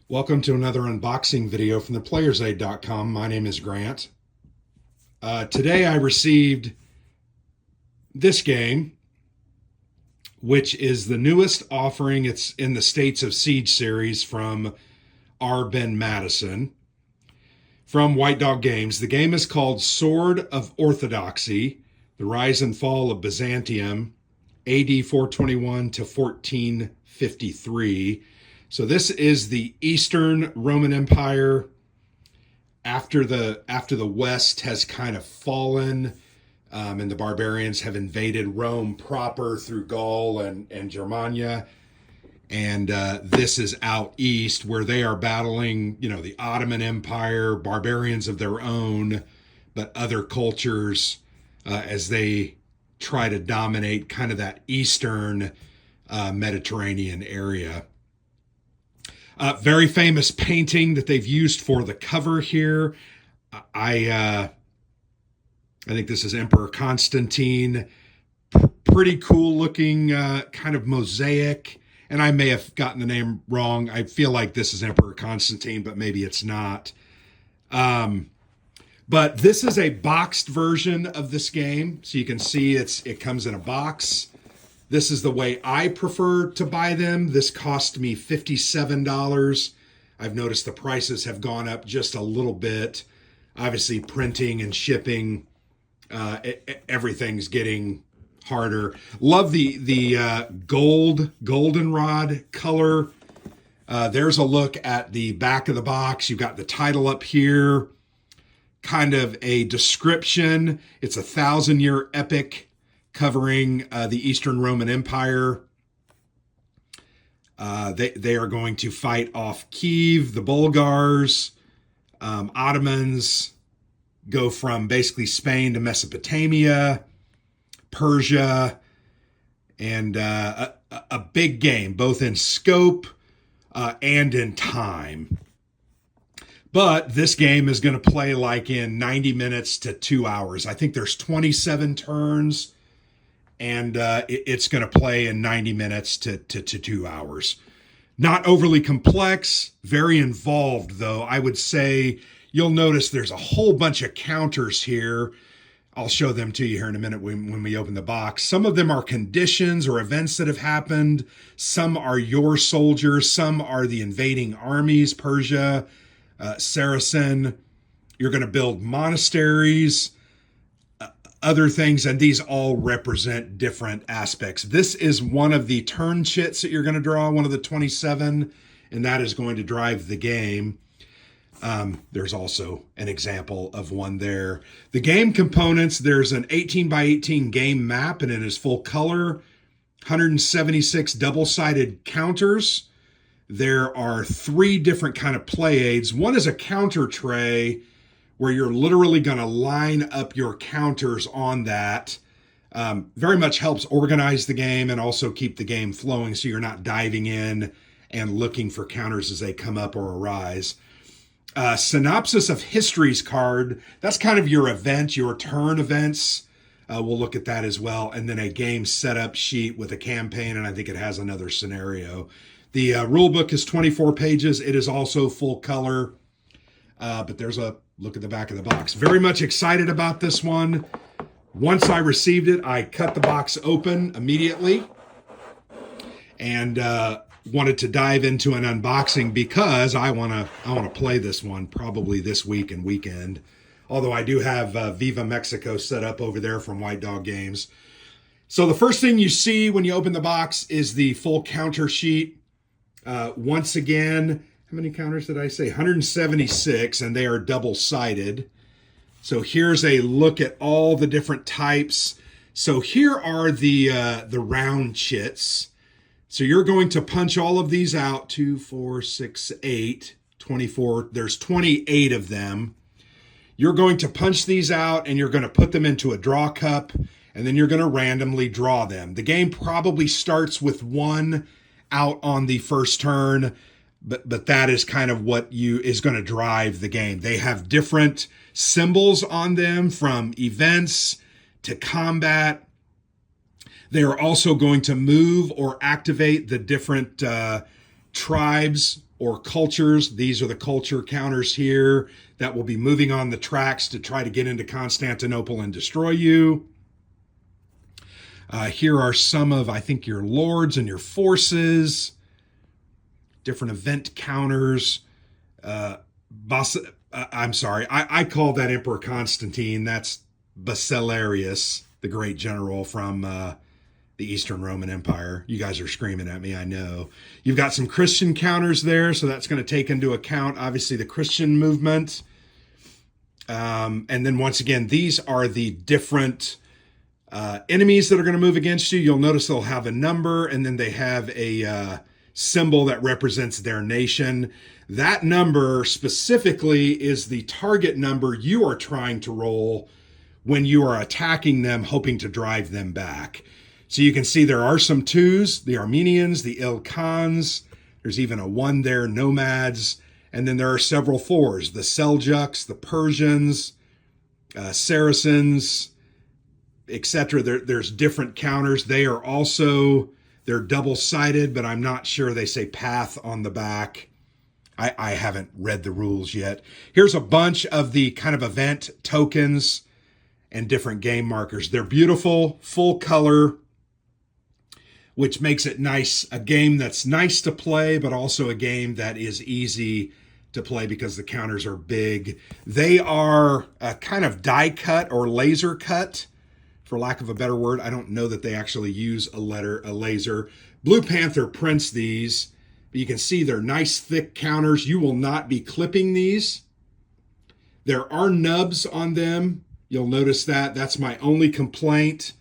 Welcome to another unboxing video from theplayersaid.com. My name is Grant. Today I received this game, which is the newest offering. It's in the States of Siege series from R. Ben Madison from White Dog Games. The game is called Sword of Orthodoxy, The Rise and Fall of Byzantium, AD 421 to 1453. So this is the Eastern Roman Empire after the West has kind of fallen, and the barbarians have invaded Rome proper through Gaul and Germania. And this is out east where they are battling, the Ottoman Empire, barbarians of their own, but other cultures as they try to dominate kind of that Eastern Mediterranean area. Very famous painting that they've used for the cover here. I think this is Emperor Constantine. Pretty cool looking kind of mosaic. And I may have gotten the name wrong. I feel like this is Emperor Constantine, but maybe it's not. But this is a boxed version of this game. So you can see it comes in a box. This is the way I prefer to buy them. This cost me $57. I've noticed the prices have gone up just a little bit. Obviously, printing and shipping, everything's getting harder. Love the goldenrod color. There's a look at the back of the box. You've got the title up here, kind of a description. It's a 1,000-year epic covering the Eastern Roman Empire. They are going to fight off Kiev, the Bulgars, Ottomans, go from basically Spain to Mesopotamia, Persia, and a big game, both in scope and in time. But this game is going to play like in 90 minutes to 2 hours. I think there's 27 turns. And it's going to play in 90 minutes to 2 hours. Not overly complex, very involved, though. I would say you'll notice there's a whole bunch of counters here. I'll show them to you here in a minute when we open the box. Some of them are conditions or events that have happened. Some are your soldiers. Some are the invading armies, Persia, Saracen. You're going to build monasteries, other things, and these all represent different aspects. This is one of the turn chits that you're going to draw, one of the 27, and that is going to drive the game. There's also an example of one there. The game components, there's an 18 by 18 game map, and it is full color, 176 double-sided counters. There are 3 different kind of play aids. One is a counter tray, where you're literally going to line up your counters on that. Very much helps organize the game and also keep the game flowing so you're not diving in and looking for counters as they come up or arise. Synopsis of Histories card, that's kind of your event, your turn events. We'll look at that as well. And then a game setup sheet with a campaign, and I think it has another scenario. The rulebook is 24 pages. It is also full color, but there's a look at the back of the box. Very much excited about this one. Once I received it, I cut the box open immediately and wanted to dive into an unboxing because I want to play this one probably this week and weekend. Although I do have Viva Mexico set up over there from White Dog Games. So the first thing you see when you open the box is the full counter sheet. Once again, how many counters did I say? 176, and they are double-sided. So here's a look at all the different types. So here are the round chits. So you're going to punch all of these out. 2, 4, 6, 8, 24. There's 28 of them. You're going to punch these out, and you're going to put them into a draw cup, and then you're going to randomly draw them. The game probably starts with 1 out on the first turn. But that is kind of what is going to drive the game. They have different symbols on them, from events to combat. They are also going to move or activate the different tribes or cultures. These are the culture counters here that will be moving on the tracks to try to get into Constantinople and destroy you. Here are some of, I think, your lords and your forces, different event counters. I'm sorry, I call that Emperor Constantine. That's Basileus, the great general from the Eastern Roman Empire. You guys are screaming at me, I know. You've got some Christian counters there, so that's going to take into account, obviously, the Christian movement. And then once again, these are the different enemies that are going to move against you. You'll notice they'll have a number, and then they have a symbol that represents their nation. That number specifically is the target number you are trying to roll when you are attacking them, hoping to drive them back. So you can see there are some twos, the Armenians, the Ilkhans, there's even a one there, nomads, and then there are several fours, the Seljuks, the Persians, Saracens, etc. There's different counters. They're double-sided, but I'm not sure they say path on the back. I haven't read the rules yet. Here's a bunch of the kind of event tokens and different game markers. They're beautiful, full color, which makes it nice, a game that's nice to play, but also a game that is easy to play because the counters are big. They are kind of die cut or laser cut, for lack of a better word. I don't know that they actually use a laser. Blue Panther prints these, but you can see they're nice thick counters. You will not be clipping these. There are nubs on them. You'll notice that. That's my only complaint,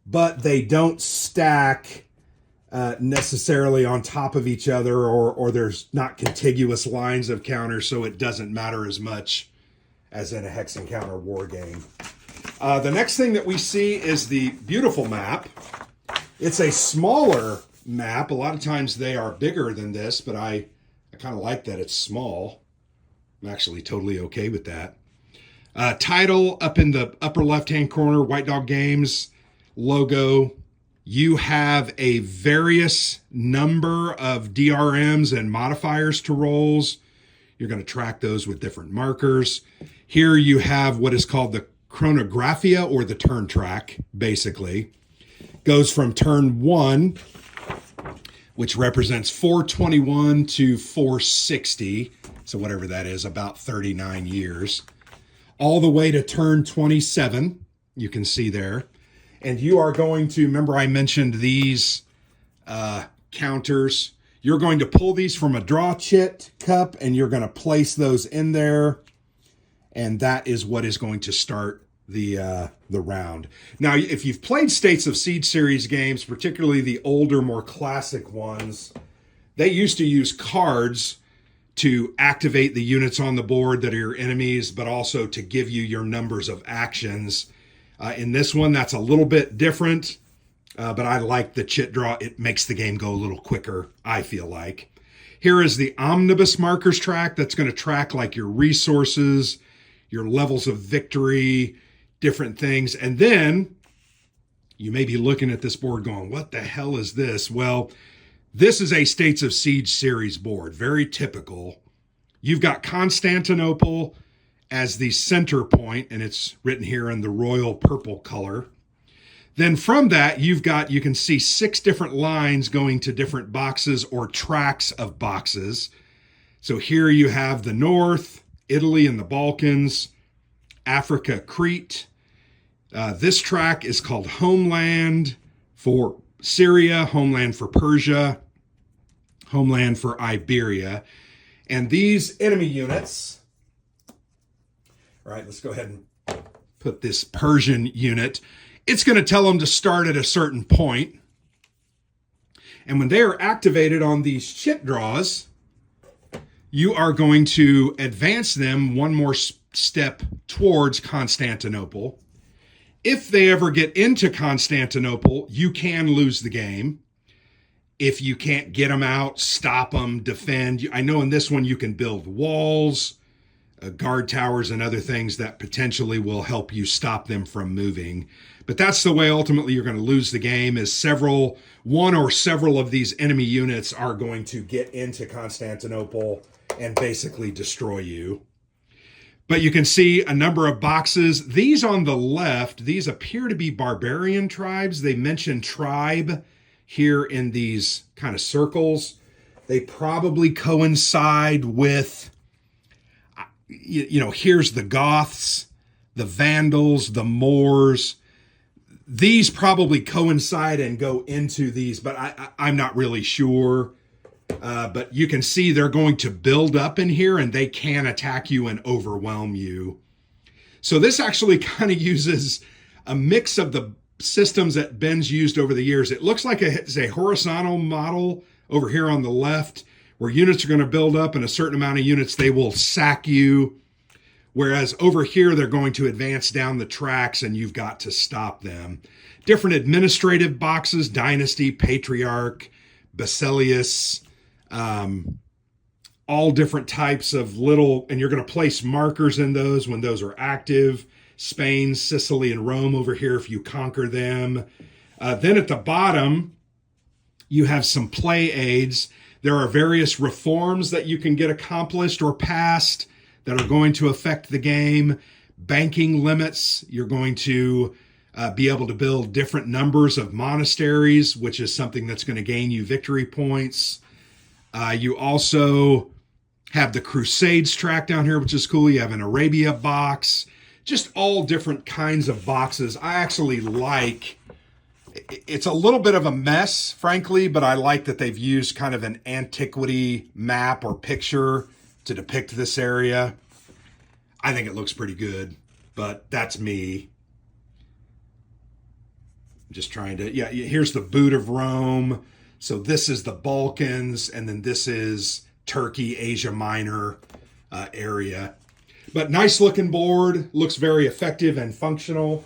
but they don't stack necessarily on top of each other, or there's not contiguous lines of counters, so it doesn't matter as much as in a hex and counter war game. The next thing that we see is the beautiful map. It's a smaller map. A lot of times they are bigger than this, but I kind of like that it's small. I'm actually totally okay with that. Title up in the upper left-hand corner, White Dog Games logo. You have a various number of DRMs and modifiers to rolls. You're going to track those with different markers. Here you have what is called the chronographia, or the turn track, basically. Goes from turn 1, which represents 421 to 460, so whatever that is, about 39 years, all the way to turn 27, you can see there. And you are going to, remember I mentioned these counters. You're going to pull these from a draw chit cup, and you're going to place those in there. And that is what is going to start the round. Now, if you've played States of Siege series games, particularly the older, more classic ones, they used to use cards to activate the units on the board that are your enemies, but also to give you your numbers of actions. In this one, that's a little bit different, but I like the chit draw. It makes the game go a little quicker, I feel like. Here is the omnibus markers track. That's going to track like your resources, your levels of victory, different things. And then you may be looking at this board going, what the hell is this? Well, this is a States of Siege series board, very typical. You've got Constantinople as the center point, and it's written here in the royal purple color. Then from that, you can see 6 different lines going to different boxes or tracks of boxes. So here you have the North, Italy and the Balkans, Africa, Crete. This track is called Homeland for Syria, Homeland for Persia, Homeland for Iberia. And these enemy units, all right, let's go ahead and put this Persian unit. It's going to tell them to start at a certain point. And when they are activated on these chit draws, you are going to advance them one more step towards Constantinople. If they ever get into Constantinople, you can lose the game. If you can't get them out, stop them, defend. I know in this one you can build walls. guard towers and other things that potentially will help you stop them from moving. But that's the way ultimately you're going to lose the game, is one or several of these enemy units are going to get into Constantinople and basically destroy you. But you can see a number of boxes. These on the left, these appear to be barbarian tribes. They mention tribe here in these kind of circles. They probably coincide with, here's the Goths, the Vandals, the Moors. These probably coincide and go into these, but I'm not really sure. But you can see they're going to build up in here, and they can attack you and overwhelm you. So this actually kind of uses a mix of the systems that Ben's used over the years. It looks like it's a horizontal model over here on the left, where units are going to build up, and a certain amount of units, they will sack you. Whereas over here, they're going to advance down the tracks, and you've got to stop them. Different administrative boxes: Dynasty, Patriarch, Basileus, all different types of little, and you're going to place markers in those when those are active. Spain, Sicily, and Rome over here if you conquer them. Then at the bottom, you have some play aids. There are various reforms that you can get accomplished or passed that are going to affect the game. Banking limits, you're going to be able to build different numbers of monasteries, which is something that's going to gain you victory points. You also have the Crusades track down here, which is cool. You have an Arabia box, just all different kinds of boxes. I actually like, it's a little bit of a mess, frankly, but I like that they've used kind of an antiquity map or picture to depict this area. I think it looks pretty good, but that's me. I'm just trying to, here's the Boot of Rome. So this is the Balkans, and then this is Turkey, Asia Minor area. But nice looking board, looks very effective and functional.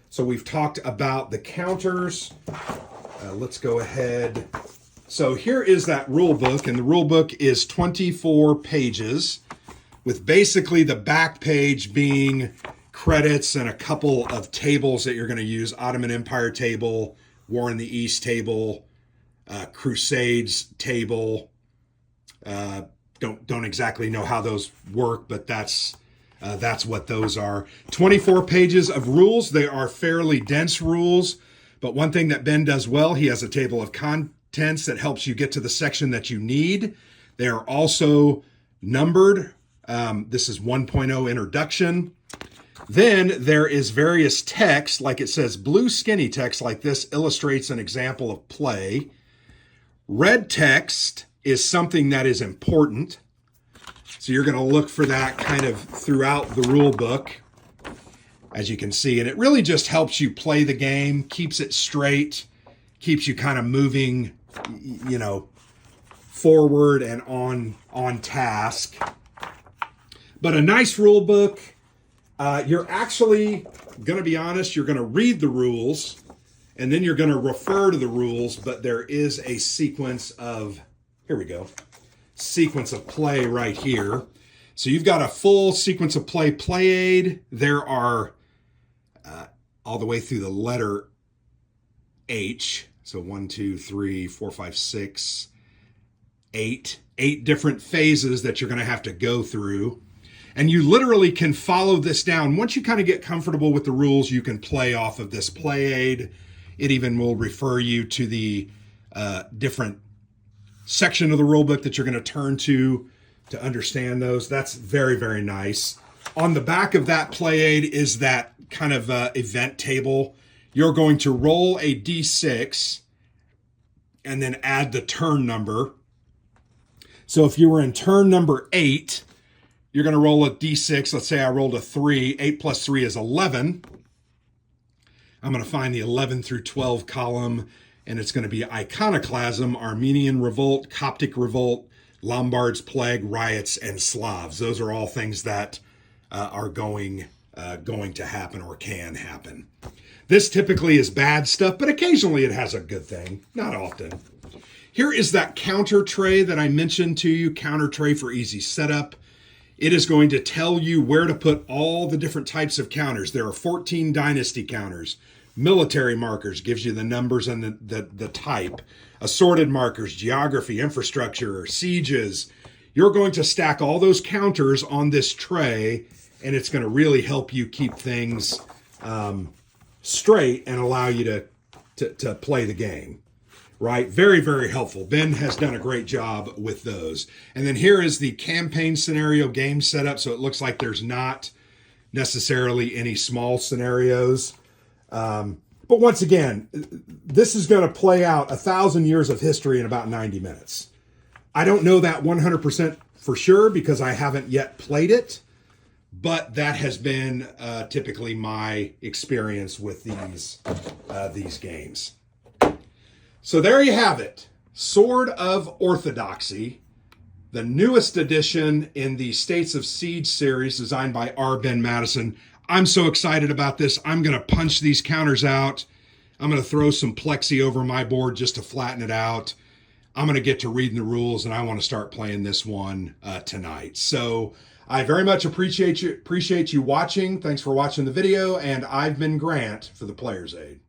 So we've talked about the counters. Let's go ahead. So here is that rule book, and the rule book is 24 pages, with basically the back page being credits and a couple of tables that you're going to use: Ottoman Empire table, War in the East table, Crusades table. Don't exactly know how those work, but that's what those are. 24 pages of rules. They are fairly dense rules, but one thing that Ben does well, he has a table of contents that helps you get to the section that you need. They are also numbered. This is 1.0 introduction. Then there is various text, like it says blue skinny text like this illustrates an example of play. Red text is something that is important. So you're going to look for that kind of throughout the rule book, as you can see. And it really just helps you play the game, keeps it straight, keeps you kind of moving, forward and on task. But a nice rule book. You're actually going to be honest, you're going to read the rules, and then you're going to refer to the rules, but there is a sequence of, here we go, sequence of play right here. So you've got a full sequence of play aid. There are all the way through the letter H. So 1, 2, 3, 4, 5, 6, 8 different phases that you're going to have to go through. And you literally can follow this down. Once you kind of get comfortable with the rules, you can play off of this play aid. It even will refer you to the different section of the rule book that you're going to turn to understand those. That's very, very nice. On the back of that play aid is that kind of event table. You're going to roll a d6 and then add the turn number. So if you were in turn number 8, you're going to roll a d6. Let's say I rolled a 3. 8 plus 3 is 11. I'm going to find the 11 through 12 column, and it's going to be Iconoclasm, Armenian Revolt, Coptic Revolt, Lombards, Plague, Riots, and Slavs. Those are all things that are going to happen or can happen. This typically is bad stuff, but occasionally it has a good thing. Not often. Here is that counter tray that I mentioned to you, counter tray for easy setup. It is going to tell you where to put all the different types of counters. There are 14 dynasty counters. Military markers gives you the numbers and the type. Assorted markers, geography, infrastructure, sieges. You're going to stack all those counters on this tray, and it's going to really help you keep things straight and allow you to play the game. Right? Very, very helpful. Ben has done a great job with those. And then here is the campaign scenario game setup. So it looks like there's not necessarily any small scenarios. But once again, this is going to play out 1,000 years of history in about 90 minutes. I don't know that 100% for sure because I haven't yet played it, but that has been typically my experience with these games. So there you have it. Sword of Orthodoxy, the newest edition in the States of Siege series designed by R. Ben Madison. I'm so excited about this. I'm going to punch these counters out. I'm going to throw some plexi over my board just to flatten it out. I'm going to get to reading the rules, and I want to start playing this one tonight. So I very much appreciate you watching. Thanks for watching the video, and I've been Grant for the Player's Aid.